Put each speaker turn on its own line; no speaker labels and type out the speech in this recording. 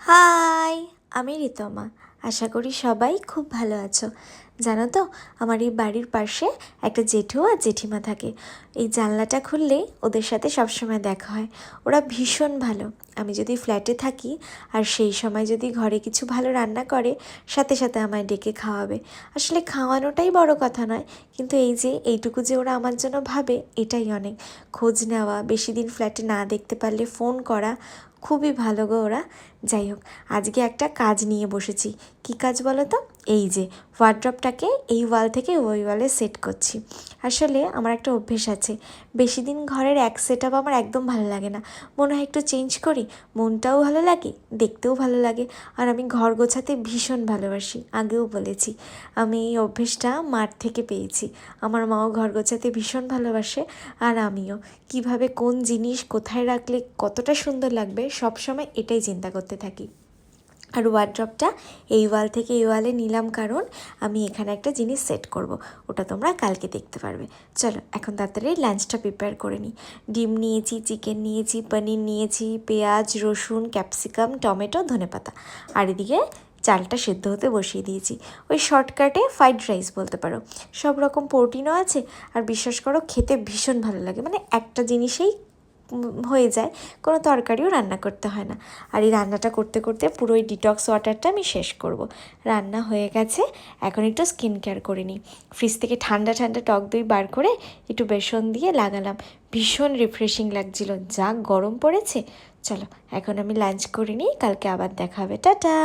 High, আমি ঋতমা। আশা করি সবাই খুব ভালো আছো। জানো তো, আমার এই বাড়ির পাশে একটা জেঠু আর জেঠিমা থাকে। এই জানলাটা খুললেই ওদের সাথে সবসময় দেখা হয়। ওরা ভীষণ ভালো। আমি যদি ফ্ল্যাটে থাকি আর সেই সময় যদি ঘরে কিছু ভালো রান্না করে, সাথে সাথে আমায় ডেকে খাওয়াবে। আসলে খাওয়ানোটাই বড় কথা নয়, কিন্তু এই যে এইটুকু যে ওরা আমার জন্য ভাবে, এটাই অনেক। খোঁজ নেওয়া, বেশি দিন ফ্ল্যাটে না দেখতে পারলে ফোন করা, খুবই ভালো গো ওরা। যাই হোক, আজকে একটা কাজ নিয়ে বসেছি। কী কাজ বলো তো? এই যে ওয়ার্ড্রপটাকে এই ওয়াল থেকে ওই ওয়ালে সেট করছি। আসলে আমার একটা অভ্যেস আছে, বেশি দিন ঘরের এক সেট আপ আমার একদম ভালো লাগে না। মনে হয় একটু চেঞ্জ করি, মনটাও ভালো লাগে, দেখতেও ভালো লাগে। আর আমি ঘর গোছাতে ভীষণ ভালোবাসি, আগেও বলেছি। আমি এই অভ্যেসটা মার থেকে পেয়েছি। আমার মাও ঘর গোছাতে ভীষণ ভালোবাসে, আর আমিও। কিভাবে কোন জিনিস কোথায় রাখলে কতটা সুন্দর লাগবে সবসময় এটাই চিন্তা করতে থাকি। আর ওয়ার্ড্রপটা এই ওয়াল থেকে এই ওয়ালে নিলাম কারণ আমি এখানে একটা জিনিস সেট করব। ওটা তোমরা কালকে দেখতে পারবে। চলো এখন তাড়াতাড়ি লাঞ্চটা প্রিপেয়ার করে নিই। ডিম নিয়েছি, চিকেন নিয়েছি, পনির নিয়েছি, পেঁয়াজ, রসুন, ক্যাপসিকাম, টমেটো, ধনেপাতা। আর এদিকে চালটা সেদ্ধ হতে বসিয়ে দিয়েছি। ওই শর্টকাটে ফ্রাইড রাইস বলতে পারো। সব রকম প্রোটিনও আছে, আর বিশ্বাস করো খেতে ভীষণ ভালো লাগে। মানে একটা জিনিসেই হয়ে যায়, কোনো তরকারিও রান্না করতে হয় না। আর এই রান্নাটা করতে করতে পুরো এই ডিটক্স ওয়াটারটা আমি শেষ করব। রান্না হয়ে গেছে, এখন একটু স্কিন কেয়ার করে নিই। ফ্রিজ থেকে ঠান্ডা ঠান্ডা টক দই বার করে একটু বেসন দিয়ে লাগালাম। ভীষণ রিফ্রেশিং লাগছিল, যা গরম পড়েছে। চলো এখন আমি লাঞ্চ করে নিই, কালকে আবার দেখা হবে। টাটা।